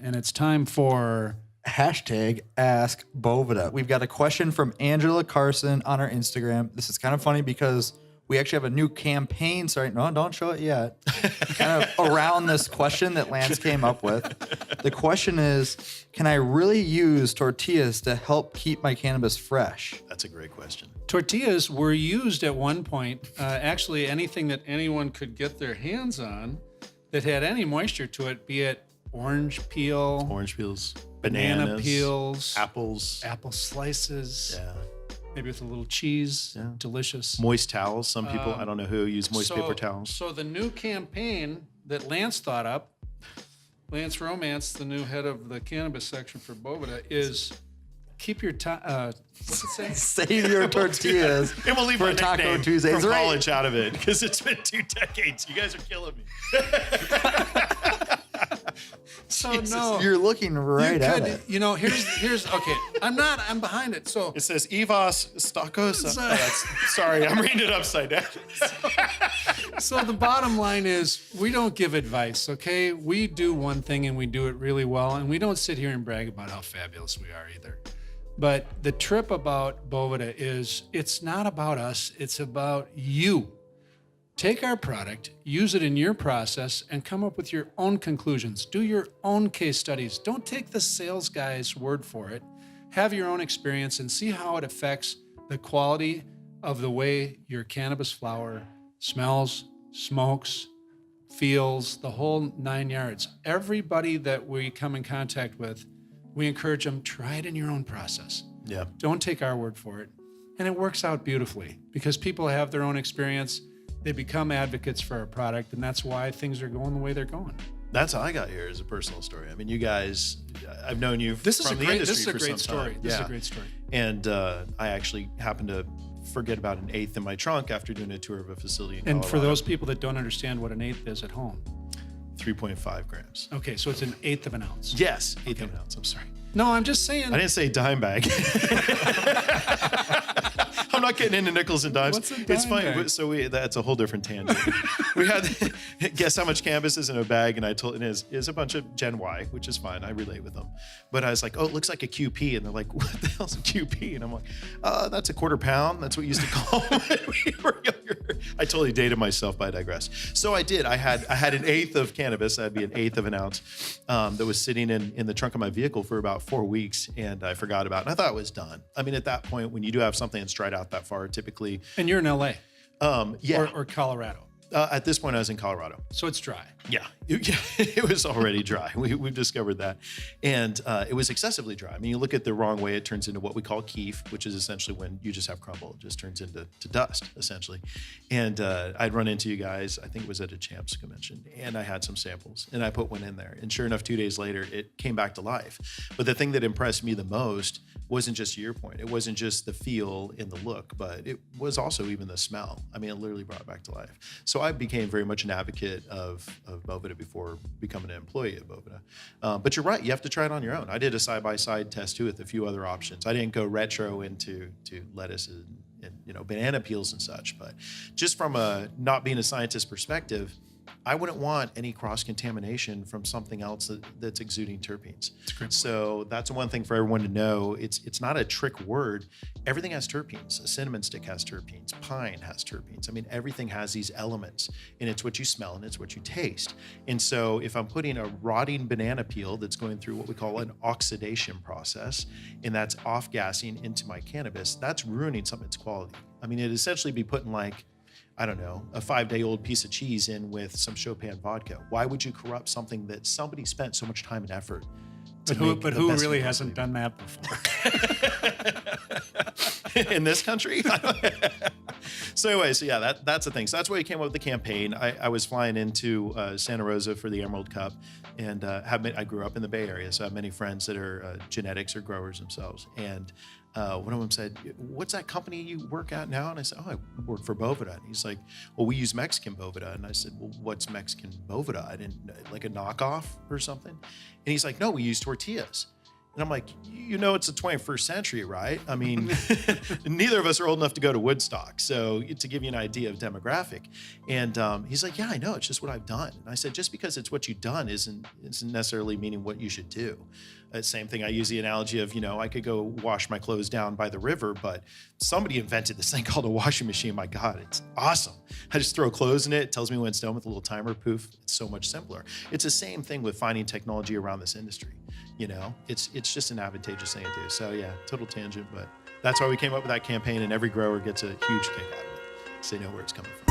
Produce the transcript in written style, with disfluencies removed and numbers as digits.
and it's time for Hashtag Ask Boveda. We've got a question from Angela Carson on our Instagram. This is kind of funny because we actually have a new campaign starting. No, don't show it yet. Kind of around this question that Lance came up with. The question is, can I really use tortillas to help keep my cannabis fresh? That's a great question. tortillas were used at one point. Actually, anything that anyone could get their hands on that had any moisture to it, be it orange peels, banana peels, apple slices, yeah, maybe with a little cheese, delicious. moist towels. Some people, I don't know who, use moist paper towels. So the new campaign that Lance thought up, Lance Romance, the new head of the cannabis section for Boveda, is keep your what's it say? Save your tortillas And we'll leave for my Taco nickname Tuesdays. from Right. college out of it because it's been 2 decades. You guys are killing me. So no, You're looking right at it. You know, here's okay. I'm behind it. So It says Evos Stakos. Sorry, I'm reading it upside down. So the bottom line is we don't give advice, okay? We do one thing and we do it really well, and we don't sit here and brag about how fabulous we are either. But the trip about Boveda is it's not about us, it's about you. Take our product, use it in your process, and come up with your own conclusions. Do your own case studies. Don't take the sales guy's word for it. Have your own experience and see how it affects the quality of the way your cannabis flower smells, smokes, feels, the whole 9 yards. Everybody that we come in contact with, we encourage them, try it in your own process. Yeah. Don't take our word for it. And it works out beautifully because people have their own experience. They become advocates for our product, and that's why things are going the way they're going. That's how I got here as a personal story. I mean, you guys, I've known you from the industry This is a for great some story. time. This is a great story. And I actually happened to forget about an eighth in my trunk after doing a tour of a facility in And Colorado. for those people that don't understand what an eighth is at home. 3.5 grams. Okay, so it's an eighth of an ounce. Yes, eighth of an ounce. I'm sorry. No, I'm just saying. I didn't say dime bag. I'm not getting into nickels and dimes. What's a dime It's funny. bag? So that's a whole different tangent. We had guess how much cannabis is in a bag, and I told it is a bunch of Gen Y, which is fine. I relate with them. But I was like, oh, it looks like a QP, and they're like, what the hell's a QP? And I'm like, that's a quarter pound. That's what we used to call them when we were younger. I totally dated myself, but I digress. So I did. I had an eighth of cannabis. That'd be an eighth of an ounce that was sitting in the trunk of my vehicle for about 4 weeks, and I forgot about it. And I thought it was done. I mean, at that point, when you do have something that's dried out that far, typically. And you're in LA. Yeah. Or Colorado. At this point, I was in Colorado. So it's dry. Yeah, it was already dry. We've discovered that. And it was excessively dry. I mean, you look at it the wrong way, it turns into what we call keef, which is essentially when you just have crumble. It just turns into dust, essentially. And I'd run into you guys, I think it was at a Champs convention, and I had some samples, and I put one in there. And sure enough, 2 days later, it came back to life. But the thing that impressed me the most wasn't just your point. It wasn't just the feel and the look, but it was also even the smell. I mean, it literally brought it back to life. So I became very much an advocate of Boveda before becoming an employee at Boveda. But you're right, you have to try it on your own. I did a side-by-side test too with a few other options. I didn't go retro into lettuce and banana peels and such, but just from a not being a scientist perspective, I wouldn't want any cross-contamination from something else that's exuding terpenes. So that's one thing for everyone to know. It's not a trick word. Everything has terpenes. A cinnamon stick has terpenes. Pine has terpenes. I mean, everything has these elements, and it's what you smell and it's what you taste. And so if I'm putting a rotting banana peel that's going through what we call an oxidation process, and that's off-gassing into my cannabis, that's ruining some of its quality. I mean, it'd essentially be putting like, I don't know, a 5-day-old piece of cheese in with some Chopin vodka. Why would you corrupt something that somebody spent so much time and effort to make? But who really hasn't done that before? In this country? So anyway, that's the thing. So that's why we came up with the campaign. I was flying into Santa Rosa for the Emerald Cup, and I grew up in the Bay Area, so I have many friends that are genetics or growers themselves. And one of them said, what's that company you work at now? And I said, I work for Boveda. And he's like, well, we use Mexican Boveda. And I said, well, what's Mexican Boveda? I didn't, like a knockoff or something? And he's like, no, we use tortillas. And I'm like, you know, it's the 21st century, right? I mean, neither of us are old enough to go to Woodstock. So to give you an idea of demographic. And he's like, yeah, I know. It's just what I've done. And I said, just because it's what you've done isn't necessarily meaning what you should do. Same thing. I use the analogy of, you know, I could go wash my clothes down by the river, but somebody invented this thing called a washing machine. My God, it's awesome. I just throw clothes in it. It tells me when it's done with a little timer. Poof. It's so much simpler. It's the same thing with finding technology around this industry. You know, it's just an advantageous thing to do. So yeah, total tangent, but that's why we came up with that campaign, and every grower gets a huge kick out of it. So they know where it's coming from.